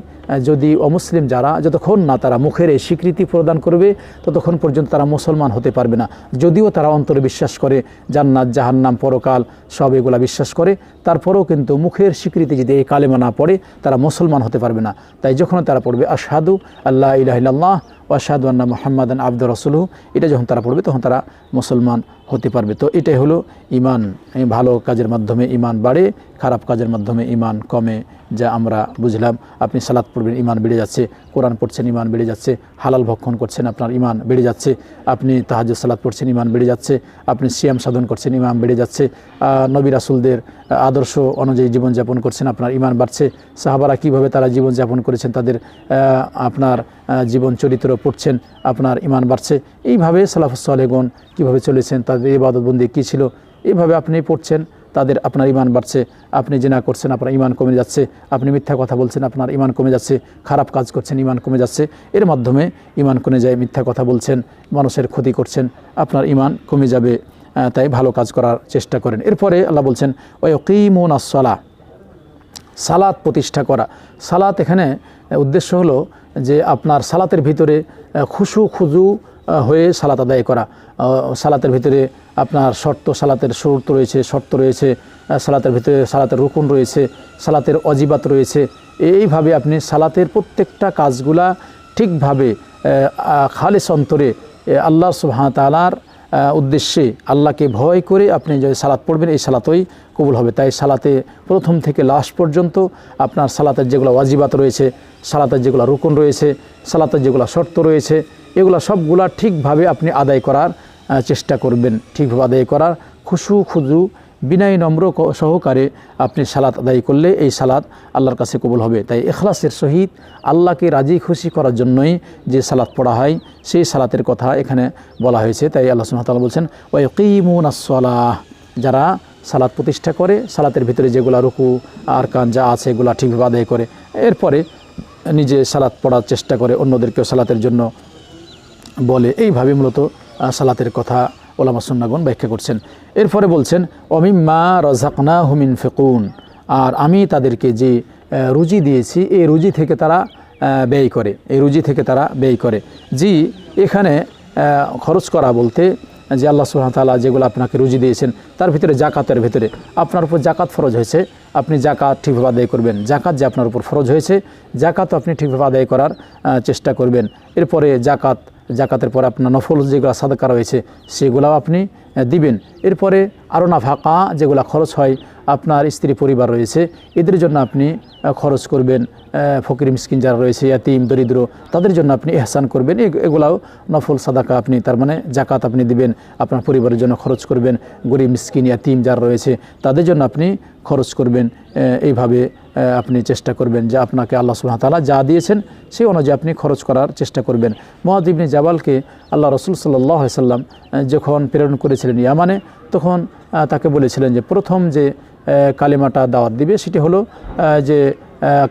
যদি অমুসলিম যারা যতক্ষণ না তারা মুখের এই স্বীকৃতি প্রদান করবে ততক্ষণ পর্যন্ত তারা মুসলমান হতে পারবে না। যদিও তারা অন্তরে বিশ্বাস করে, জান্নাত জাহান্নাম পরকাল সব এগুলা বিশ্বাস করে, তারপরেও কিন্তু মুখের স্বীকৃতি যদি এই কালেমা না পড়ে তারা মুসলমান হতে পারবে না। তাই যখন তারা পড়বে আশহাদু আল্লাহ ইলাহা ইল্লাল্লাহ ওয়া আশহাদু আন্না মুহাম্মাদান আবদুহু ওয়া রাসূলুহু, এটা যখন তারা পড়বে তখন তারা মুসলমান হতে পারবে। তো এটাই হলো ঈমান। ভালো কাজের মাধ্যমে ঈমান বাড়ে, খারাপ কাজের মাধ্যমে ঈমান কমে, যা আমরা বুঝলাম। আপনি সালাত পড়বেন, ঈমান বেড়ে যাচ্ছে, কোরআন পড়ছেন, ঈমান বেড়ে যাচ্ছে, হালাল ভক্ষণ করছেন, আপনার ঈমান বেড়ে যাচ্ছে, আপনি তাহাজ্জুদ সালাত পড়ছেন, ঈমান বেড়ে যাচ্ছে, আপনি সিয়াম সাধন করছেন, ঈমান বেড়ে যাচ্ছে, নবী রাসূলদের আদর্শ অনুযায়ী জীবনযাপন করছেন, আপনার ঈমান বাড়ছে। সাহাবারা কীভাবে তারা জীবনযাপন করেছেন তাদের আপনার জীবন চরিত্র পড়ছেন, আপনার ঈমান বাড়ছে। এইভাবে সালাফুস সালেহগণ কীভাবে চলেছেন, তাদের ইবাদতবন্দি কী ছিল, এইভাবে আপনি পড়ছেন, তাদের আপনার ঈমান বাড়ছে। আপনি জিনা করছেন, আপনার ঈমান কমে যাচ্ছে। আপনি মিথ্যা কথা বলছেন, আপনার ঈমান কমে যাচ্ছে। খারাপ কাজ করছেন, ঈমান কমে যাচ্ছে। এর মাধ্যমে ঈমান কমে যায়। মিথ্যা কথা বলছেন, মানুষের ক্ষতি করছেন, আপনার ঈমান কমে যাবে। তাই ভালো কাজ করার চেষ্টা করেন। এরপরে আল্লাহ বলছেন ওয়াকিমুনাস সালাহ, সালাত প্রতিষ্ঠা করা। সালাত এখানে উদ্দেশ্য হলো যে আপনার সালাতের ভিতরে খুশু খুজু হয়ে সালাত আদায় করা। সালাতের ভিতরে আপনার সালাতের শর্ত রয়েছে, শর্ত রয়েছে, সালাতের ভিতরে সালাতের রুকুন রয়েছে, সালাতের অজিবাত রয়েছে। এইভাবে আপনি সালাতের প্রত্যেকটা কাজগুলা ঠিকভাবে খালিস অন্তরে আল্লাহ সুবহানাহু ওয়া তাআলার উদ্দেশ্যে আল্লাহকে ভয় করে আপনি যে সালাত পড়বেন, এই সালাতই কবুল হবে। তাই সালাতে প্রথম থেকে লাস্ট পর্যন্ত আপনার সালাতের যেগুলো ওয়াজিবাত রয়েছে, সালাতের যেগুলো রুকুন রয়েছে, সালাতের যেগুলো শর্ত রয়েছে, এগুলো সবগুলা ঠিকভাবে আপনি আদায় করার চেষ্টা করবেন। ঠিকভাবে আদায় করার খুশু খুজু বিনয় নম্র সহকারে আপনি সালাত আদায় করলে এই সালাত আল্লাহর কাছে কবুল হবে। তাই ইখলাসের সহিত আল্লাহকে রাজি খুশি করার জন্যই যে সালাত পড়া হয়, সেই সালাতের কথা এখানে বলা হয়েছে। তাই আল্লাহ সুবহানাহু ওয়া তাআলা বলছেন ওয়াকিমুনাস সালাহ, যারা সালাত প্রতিষ্ঠা করে, সালাতের ভিতরে যেগুলো রুকু আরকান যা আছে এগুলো ঠিকভাবে আদায় করে, এরপরে নিজে সালাত পড়ার চেষ্টা করে, অন্যদেরকেও সালাতের জন্য বলে, এইভাবে মূলত সালাতের কথা ওলামা সুন্নাহগণ ব্যাখ্যা করছেন। এরপরে বলছেন ওমিম্মা রাযাকনাহুম ইনফিকুন, আর আমি তাদেরকে যে রুজি দিয়েছি এই রুজি থেকে তারা ব্যয় করে, এই রুজি থেকে তারা ব্যয় করে। জি, এখানে খরচ করা বলতে যে আল্লাহ সুবহানাহু ওয়া তাআলা যেগুলো আপনাকে রুজি দিয়েছেন তার ভিতরে জাকাতের ভিতরে আপনার উপর জাকাত ফরজ হয়েছে, আপনি জাকাত ঠিকভাবে আদায় করবেন। জাকাত যে আপনার উপর ফরজ হয়েছে, জাকাতও আপনি ঠিকভাবে আদায় করার চেষ্টা করবেন। এরপরে জাকাতের পরে আপনার নফল যেগুলো সাদকা রয়েছে সেগুলাও আপনি দিবেন। এরপরে আরও নাফাকা যেগুলো খরচ হয়, আপনার স্ত্রী পরিবার রয়েছে এদের জন্য আপনি খরচ করবেন। ফকির মিসকিন যারা রয়েছে, ইয়াতিম দরিদ্র, তাদের জন্য আপনি ইহসান করবেন। এগুলাও নফল সাদাকা, আপনি তার মানে জাকাত আপনি দিবেন, আপনার পরিবারের জন্য খরচ করবেন। গরিব মিসকিন ইয়াতিম যারা রয়েছে তাদের জন্য আপনি খরচ করবেন। এইভাবে আপনি চেষ্টা করবেন যে আপনাকে আল্লাহ সুবহানাহু ওয়া তাআলা যা দিয়েছেন সেই অনুযায়ী আপনি খরচ করার চেষ্টা করবেন। মুআয ইবনে জাবালকে আল্লাহ রাসূল সাল্লাল্লাহু আলাইহি সাল্লাম যখন প্রেরণ করেছিলেন ইয়ামানে, তখন তাকে বলেছিলেন যে প্রথম যে কালিমাটা দাওয়াত দিবে সেটি হলো যে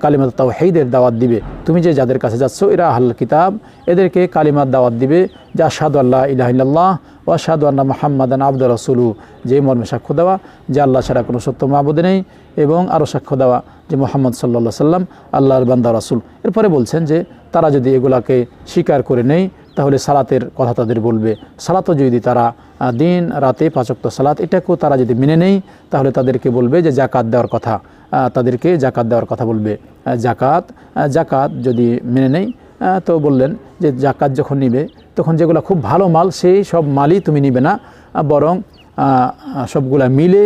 কালিমাত তাওহীদের দাওয়াত দিবে। তুমি যে যাদের কাছে যাচ্ছ এরা আহলুল কিতাব, এদেরকে কালিমার দাওয়াত দিবে যে আশহাদু আল্লা ইলাহা ইল্লাল্লাহ ওয়া আশহাদু আন্না মুহাম্মাদান আবদুহু রাসূলুহু, যে মর্মে সাক্ষ্য দেওয়া যে আল্লাহ ছাড়া কোনো সত্য মাবুদ নেই, এবং আরও সাক্ষ্য দেওয়া যে মুহাম্মদ সাল্লাল্লাহু আলাইহি সাল্লাম আল্লাহর বান্দা রাসূল। এরপরে বলছেন যে তারা যদি এগুলাকে স্বীকার করে নেয় তাহলে সালাতের কথা তাদের বলবে। সালাতও যদি তারা দিন রাতে 5 ওয়াক্ত সালাত এটাকেও তারা যদি মেনে নেয় তাহলে তাদেরকে বলবে যে জাকাত দেওয়ার কথা, তাদেরকে জাকাত দেওয়ার কথা বলবে। জাকাত যদি মেনে নেয় তো বললেন যে জাকাত যখন নিবে তখন যেগুলো খুব ভালো মাল সেই সব মালই তুমি নিবে না, বরং সবগুলা মিলে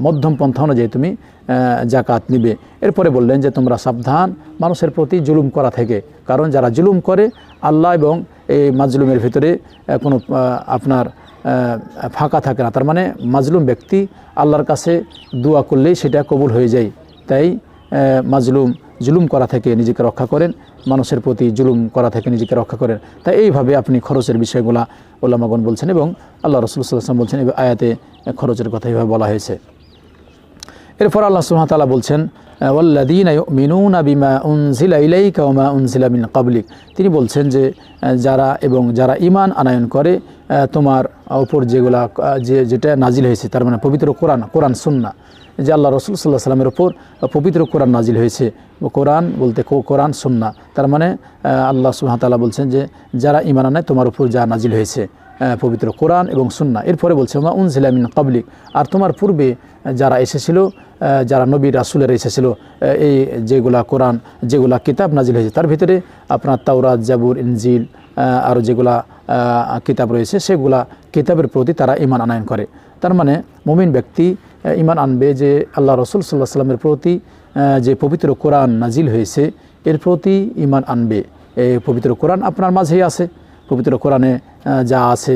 মধ্যম পন্থা অনুযায়ী তুমি জাকাত নিবে। এরপরে বললেন যে তোমরা সাবধান মানুষের প্রতি জুলুম করা থেকে, কারণ যারা জুলুম করে আল্লাহ এবং এই মাজলুমের ভিতরে কোনো আপনার ফাঁকা থাকে না। তার মানে মাজলুম ব্যক্তি আল্লাহর কাছে দোয়া করলেই সেটা কবুল হয়ে যায়। তাই জুলুম করা থেকে নিজেকে রক্ষা করেন, মানুষের প্রতি জুলুম করা থেকে নিজেকে রক্ষা করেন। তাই এইভাবে আপনি খরচের বিষয়গুলা ওলামাগণ বলছেন, এবং আল্লাহ রাসূল সাল্লাল্লাহু আলাইহি ওয়াসাল্লাম বলছেন এই আয়াতে খরচের কথা এইভাবে বলা হয়েছে। এরপর আল্লাহ সুবহানাহু ওয়া তাআলা বলছেন ওয়াল্লাযীনা ইউমিনুনা বিমা উনজিলা ইলাইকা ওয়া মা উনজিলা মিন ক্বাবলিক, তিনি বলছেন যে যারা ঈমান আনয়ন করে তোমার উপর যেটা নাজিল হয়েছে, তার মানে পবিত্র কোরআন সুন্নাহ, যে আল্লাহ রাসূল সাল্লাল্লাহু আলাইহি ওয়াসাল্লামের উপর পবিত্র কোরআন নাজিল হয়েছে। কোরআন বলতে কোরআন সুন্নাহ, তার মানে আল্লাহ সুবহানাহু ওয়া তাআলা বলছেন যে যারা ঈমান আনে তোমার উপর যা নাজিল হয়েছে পবিত্র কোরআন এবং সুন্নাহ। এরপরে বলছে মা উনজিলা মিন ক্বাবলিক, আর তোমার পূর্বে যারা এসেছিল, যারা নবী রাসূলেরা এসেছিল, এই যেগুলা কিতাব নাজিল হয়েছে তার ভিতরে আপনার তাওরাত, জাবুর, ইনজিল আরও যেগুলা কিতাব রয়েছে সেগুলা কিতাবের প্রতি তারা ঈমান আনয়ন করে। তার মানে মুমিন ব্যক্তি ঈমান আনবে যে আল্লাহ রাসূল সাল্লাল্লাহু আলাইহি ওয়াসাল্লামের প্রতি যে পবিত্র কোরআন নাজিল হয়েছে এর প্রতি ঈমান আনবে। এই পবিত্র কোরআন আপনার মাঝেই আছে, পবিত্র কোরআনে যা আছে,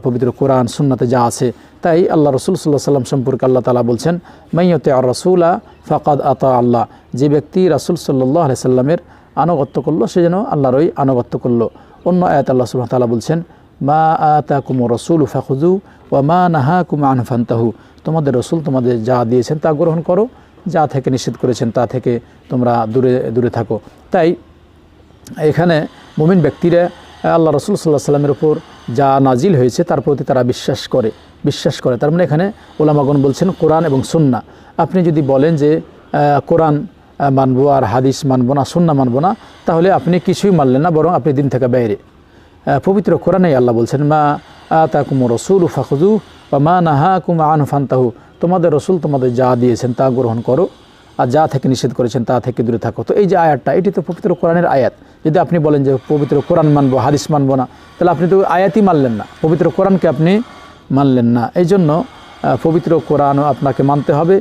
পবিত্র কোরআন সুন্নাতে যা আছে। তাই আল্লাহ রাসূল সাল্লাল্লাহু আলাইহি ওয়াসাল্লাম সম্পর্কে আল্লাহ তাআলা বলছেন মাইয়াতিআর রাসূলা ফাকাদ আতা আল্লাহ, যে ব্যক্তি রাসূল সাল্লাল্লাহু আলাইহি সাল্লামের আনুগত্য করলো সে যেন আল্লাহরই আনুগত্য করলো। অন্য আয়াত আল্লাহ সুবহানাহু ওয়া তাআলা বলছেন মা আতাকুমুর রাসূলু ফাখুযু ওয়া মা নাহাকুম আনহু ফান্তাহু, তোমাদের রসুল তোমাদের যা দিয়েছেন তা গ্রহণ করো, যা থেকে নিষেধ করেছেন তা থেকে তোমরা দূরে দূরে থাকো। তাই এখানে মুমিন ব্যক্তিরা আল্লাহ রসুল সাল্লাল্লাহু আলাইহি সাল্লামের উপর যা নাজিল হয়েছে তার প্রতি তারা বিশ্বাস করে। তার মানে এখানে উলামাগণ বলছেন কোরআন এবং সুন্নাহ। আপনি যদি বলেন যে কোরআন মানবো আর হাদিস মানবো না, সুন্নাহ মানবো না, তাহলে আপনি কিছুই মানলেন না, বরং আপনি দিন থেকে বাইরে। পবিত্র কোরআনেই আল্লাহ বলছেন মা আতাকুমুর রাসূলু ফাখুযু ওয়া মা নাহাকুম আনহু ফান্তাহু, তোমাদের রসুল তোমাদের যা দিয়েছেন তা গ্রহণ করো, আর যা থেকে নিষেধ করেছেন তা থেকে দূরে থাকো। তো এই যে আয়াতটা, এটি তো পবিত্র কোরআনের আয়াত। যদি আপনি বলেন যে পবিত্র কোরআন মানবো, হাদিস মানবো না, তাহলে আপনি তো আয়াতই মানলেন না, পবিত্র কোরআনকে আপনি মানলেন না। এই জন্য পবিত্র কোরআনও আপনাকে মানতে হবে।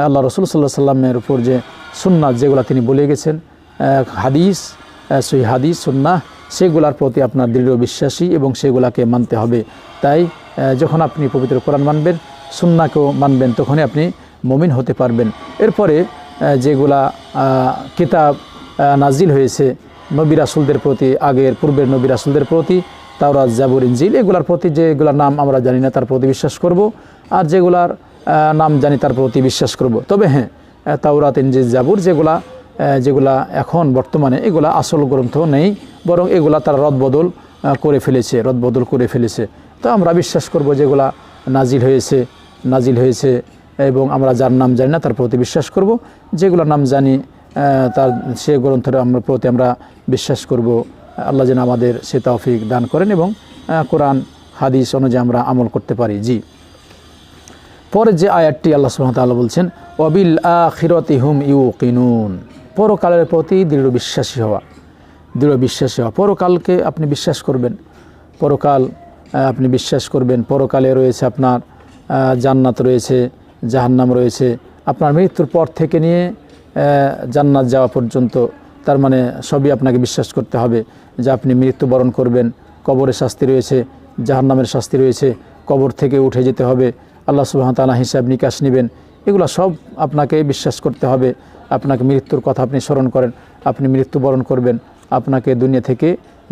আল্লাহ রসুল সাল্লাল্লাহু আলাইহি সাল্লামের উপর যে সুন্নাহ যেগুলো তিনি বলে গেছেন, হাদিস, সহিহ হাদিস, সুন্নাহ, সেগুলোর প্রতি আপনার দৃঢ় বিশ্বাসী এবং সেগুলাকে মানতে হবে। তাই যখন আপনি পবিত্র কোরআন মানবেন, সুন্নাহকেও মানবেন, তখনই আপনি মুমিন হতে পারবেন। এরপরে যেগুলা কিতাব নাজিল হয়েছে নবী রাসূলদের প্রতি, আগের পূর্বের নবী রাসূলদের প্রতি, তাওরাত, জাবুর, ইনজিল, এগুলার প্রতি যেগুলার নাম আমরা জানি না তার প্রতি বিশ্বাস করব, আর যেগুলার নাম জানি তার প্রতি বিশ্বাস করব। তবে হ্যাঁ, তাওরাত, ইনজিল, জাবুর যেগুলা এখন বর্তমানে এগুলা আসল গ্রন্থ নেই, বরং এগুলা তারা রদবদল করে ফেলেছে। তো আমরা বিশ্বাস করব যেগুলা নাজিল হয়েছে এবং আমরা যার নাম জানি না তার প্রতি বিশ্বাস করব, যেগুলোর নাম জানি তার সে গ্রন্থের প্রতি আমরা বিশ্বাস করব। আল্লাহ যেন আমাদের সে তৌফিক দান করেন এবং কোরআন হাদিস অনুযায়ী আমরা আমল করতে পারি। জি, পরে যে আয়াতটি আল্লাহ সুবহানাহু ওয়া তাআলা বলছেন ওয়াবিল আখিরাতি হুম ইউকিনুন, পরকালের প্রতি দৃঢ় বিশ্বাসী হওয়া। পরকালকে আপনি বিশ্বাস করবেন, পরকালে রয়েছে আপনার জান্নাত রয়েছে, জাহান্নাম রয়েছে। আপনার মৃত্যুর পর থেকে নিয়ে জান্নাত যাওয়া পর্যন্ত, তার মানে সবই আপনাকে বিশ্বাস করতে হবে যে আপনি মৃত্যুবরণ করবেন, কবরের শাস্তি রয়েছে, জাহান্নামের শাস্তি রয়েছে, কবর থেকে উঠে যেতে হবে, আল্লাহ সুবহানাহু ওয়া তাআলা হিসাব নিকাশ নেবেন, এগুলো সব আপনাকে বিশ্বাস করতে হবে। আপনাকে মৃত্যুর কথা আপনি স্মরণ করেন, আপনি মৃত্যুবরণ করবেন, আপনাকে দুনিয়া থেকে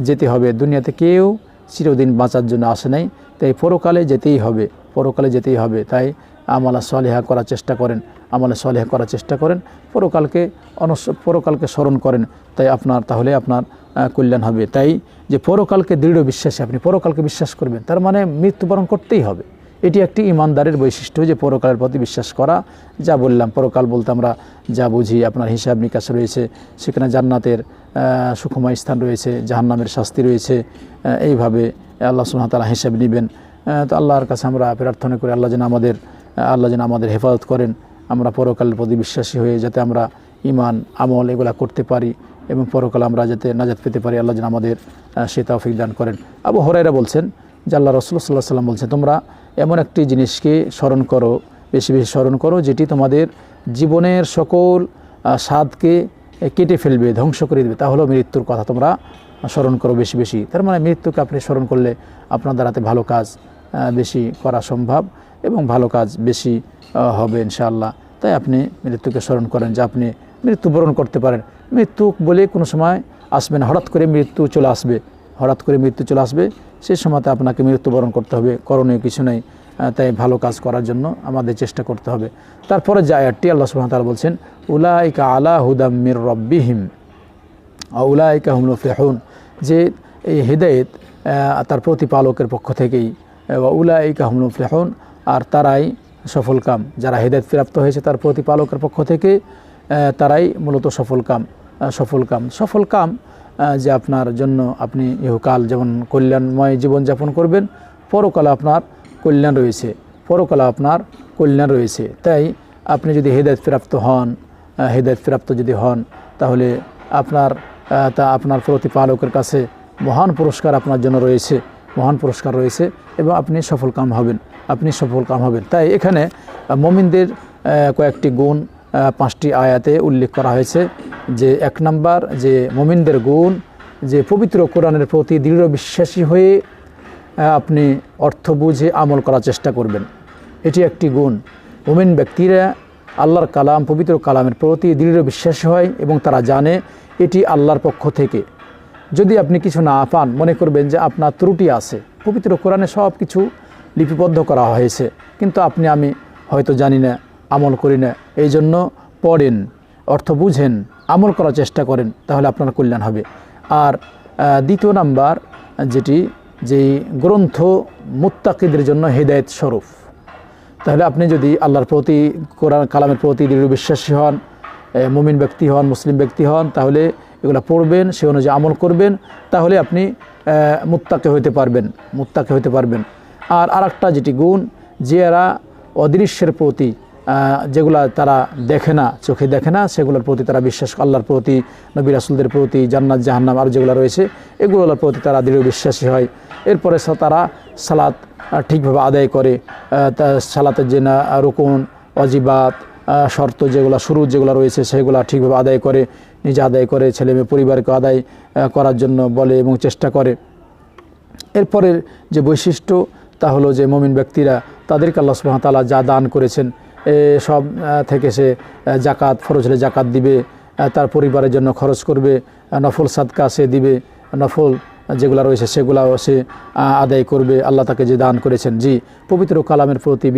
যেতে হবে। দুনিয়াতে কেউ চিরদিন বাঁচার জন্য আসে নাই, তাই পরকালে যেতেই হবে। তাই আমলে সালেহা করার চেষ্টা করেন, পরকালকে স্মরণ করেন, তাহলে আপনার কল্যাণ হবে। তাই যে পরকালকে দৃঢ় বিশ্বাসী, আপনি পরকালকে বিশ্বাস করবেন, তার মানে মৃত্যুবরণ করতেই হবে। এটি একটি ইমানদারের বৈশিষ্ট্য, যে পরকালের প্রতি বিশ্বাস করা। যা বললাম, পরকাল বলতে আমরা যা বুঝি, আপনার হিসাব নিকাশ রয়েছে, সেখানে জান্নাতের সুখময় স্থান রয়েছে, জাহান্নামের শাস্তি রয়েছে, এইভাবে আল্লাহ সুবহানাহু ওয়া তাআলা হিসাব নেবেন। তো আল্লাহর কাছে আমরা প্রার্থনা করি আল্লাহ যেন আমাদের হেফাজত করেন, আমরা পরকালের প্রতি বিশ্বাসী হয়ে যাতে আমরা ঈমান, আমল এগুলা করতে পারি এবং পরকালে আমরা যাতে নাজাত পেতে পারি, আল্লাহ যেন আমাদের সে তৌফিক দান করেন। আবু হুরায়রা বলছেন যে আল্লাহ রাসূল সাল্লাল্লাহু আলাইহি ওয়াসাল্লাম বলছেন, তোমরা এমন একটি জিনিসকে স্মরণ করো, বেশি স্মরণ করো, যেটি তোমাদের জীবনের সকল স্বাদকে কেটে ফেলবে, ধ্বংস করে দেবে। তা হলো মৃত্যুর কথা তোমরা স্মরণ করো বেশি। তার মানে মৃত্যুকে আপনি স্মরণ করলে আপনার দ্বারাতে ভালো কাজ বেশি করা সম্ভব এবং ভালো কাজ বেশি হবে ইনশাআল্লাহ। তাই আপনি মৃত্যুকে স্মরণ করেন যে আপনি মৃত্যুবরণ করতে পারেন। মৃত্যু বলে কোনো সময় আসবে না, হঠাৎ করে মৃত্যু চলে আসবে, সেই সময়তে আপনাকে মৃত্যুবরণ করতে হবে, করণীয় কিছু নেই। তাই ভালো কাজ করার জন্য আমাদের চেষ্টা করতে হবে। তারপরে যে আয়াতটি আল্লাহ সুবহানাহু ওয়া তাআলা বলছেন উলাইকা আলা হুদাম মির রাব্বিহিম উলাইকা হুমুল মুফলিহুন, যে এই হিদায়াত তার প্রতিপালকের পক্ষ থেকেই, উলাইকা হুমুল মুফলিহুন, আর তারাই সফলকাম। যারা হিদায়াত প্রাপ্ত হয়েছে তার প্রতিপালকের পক্ষ থেকে, তারাই মূলত সফলকাম। যে আপনার জন্য আপনি ইহকাল যেমন কল্যাণময় জীবনযাপন করবেন, পরকালে আপনার কল্যাণ রয়েছে। তাই আপনি যদি হেদায়েত প্রাপ্ত যদি হন, তাহলে আপনার প্রতিপালকের কাছে মহান পুরস্কার আপনার জন্য রয়েছে এবং আপনি সফলকাম হবেন। তাই এখানে মুমিনদের কয়েকটি গুণ 5টি আয়াতে উল্লেখ করা হয়েছে। যে 1 নম্বর, যে মুমিনদের গুণ, যে পবিত্র কোরআনের প্রতি দৃঢ় বিশ্বাসী হয়ে আপনি অর্থ বুঝে আমল করার চেষ্টা করবেন। এটি একটি গুণ। মুমিন ব্যক্তিরা আল্লাহর কালাম, পবিত্র কালামের প্রতি দৃঢ় বিশ্বাসী হয় এবং তারা জানে এটি আল্লাহর পক্ষ থেকে। যদি আপনি কিছু না পান, মনে করবেন যে আপনার ত্রুটি আছে, পবিত্র কোরআনে সব কিছু লিপিবদ্ধ করা হয়েছে, কিন্তু আপনি আমি হয়তো জানি না, আমল করি না। এই জন্য পড়েন, অর্থ বুঝেন, আমল করার চেষ্টা করেন, তাহলে আপনার কল্যাণ হবে। আর দ্বিতীয় নাম্বার যেই গ্রন্থ মুত্তাকিদের জন্য হেদায়েত স্বরূপ। তাহলে আপনি যদি আল্লাহর প্রতি, কোরআন কালামের প্রতি দৃঢ় বিশ্বাসী হন, মুমিন ব্যক্তি হন, মুসলিম ব্যক্তি হন, তাহলে এগুলো পড়বেন, সে অনুযায়ী আমল করবেন, তাহলে আপনি মুত্তাকি হইতে পারবেন। আর আরেকটা যেটি গুণ, যারা অদৃশ্যের প্রতি, যেগুলা তারা দেখে না, চোখে দেখে না, সেগুলোর প্রতি তারা বিশ্বাস, আল্লাহর প্রতি, নবী রাসূলদের প্রতি, জান্নাত জাহান্নাম আর যেগুলো রয়েছে এগুলোর প্রতি তারা দৃঢ় বিশ্বাসী হয়। এরপরে তারা সালাত ঠিকভাবে আদায় করে, সালাতের যে না রুকুন, ওয়াজিবাত, শর্ত শুরুত যেগুলো রয়েছে সেগুলো ঠিকভাবে আদায় করে, নিজে আদায় করে, ছেলেমেয়ে পরিবারকে আদায় করার জন্য বলে এবং চেষ্টা করে। এরপরের যে বৈশিষ্ট্য তা হলো যে মুমিন ব্যক্তিরা তাদেরকে আল্লাহ সুবহানাহু ওয়া তাআলা যা দান করেছেন সব থেকে সে জাকাত, ফরজ হলে জাকাত দিবে, তার পরিবারের জন্য খরচ করবে, নফল সাদকা সে দিবে, নফল যেগুলো রয়েছে সেগুলাও সে আদায় করবে, আল্লাহ তাকে যে দান করেছেন। জি, পবিত্র কালামের প্রতি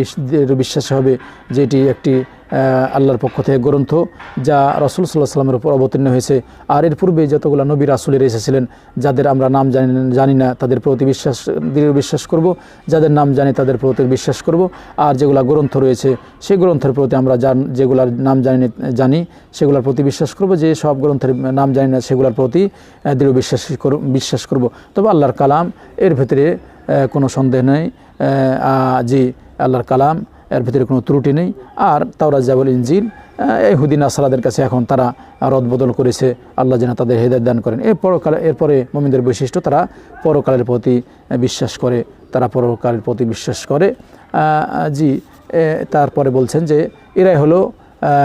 বিশ্বাস হবে, যেটি একটি আল্লাহর পক্ষ থেকে গ্রন্থ, যা রাসূল সাল্লাল্লাহু আলাইহি ওয়াসাল্লামের উপর অবতীর্ণ হয়েছে। আর এর পূর্বে যতগুলো নবী রাসূলের এসেছিলেন, যাদের আমরা নাম জানি না তাদের প্রতি দৃঢ় বিশ্বাস করব, যাদের নাম জানি তাদের প্রতি বিশ্বাস করব। আর যেগুলো গ্রন্থ রয়েছে সেই গ্রন্থের প্রতি আমরা যেগুলোর নাম জানি সেগুলোর প্রতি বিশ্বাস করব, যে সব গ্রন্থের নাম জানি না সেগুলোর প্রতি দৃঢ় বিশ্বাস করব। তবে আল্লাহর কালাম, এর ভেতরে কোনো সন্দেহ নেই, জি আল্লাহর কালাম, এর ভিতরে কোনো ত্রুটি নেই। আর তাওরাত, জাবুল, ইনজিল ইহুদি নাসারাদের কাছে এখন তারা রদবদল করেছে, আল্লাহ যেন তাদের হেদায়েত দান করেন। এরপরে মুমিনদের বৈশিষ্ট্য, তারা পরকালের প্রতি বিশ্বাস করে, জি। তারপরে বলছেন যে এরাই হলো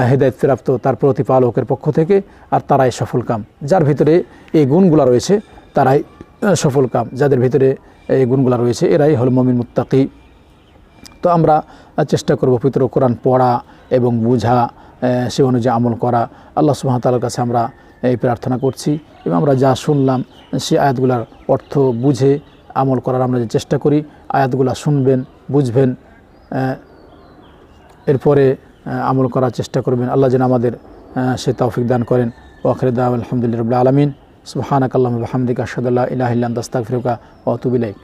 হেদায়েত প্রাপ্ত তার প্রতিপালকের পক্ষ থেকে, আর তারাই সফলকাম। যার ভিতরে এই গুণগুলো রয়েছে তারাই সফলকাম, যাদের ভিতরে এই গুণগুলো রয়েছে এরাই হলো মুমিন মুত্তাকি। তো আমরা চেষ্টা করব পবিত্র কোরআন পড়া এবং বুঝা, সে অনুযায়ী আমল করা। আল্লাহ সুবহানাহু ওয়া তাআলার কাছে আমরা এই প্রার্থনা করছি, এবং আমরা যা শুনলাম সে আয়াতগুলোর অর্থ বুঝে আমল করার আমরা যে চেষ্টা করি। আয়াতগুলো শুনবেন, বুঝবেন, এরপরে আমল করার চেষ্টা করবেন। আল্লাহ যেন আমাদের সে তৌফিক দান করেন। ওয়া আখিরু দাওয়ানা আলহামদুলিল্লাহি রাব্বিল আলামিন। সুবহানাকাল্লাহুম্মা ওয়া বিহামদিকা আশহাদু আল্লা ইলাহা ইল্লা আনতা আস্তাগফিরুকা ওয়া আতুবু ইলাইক।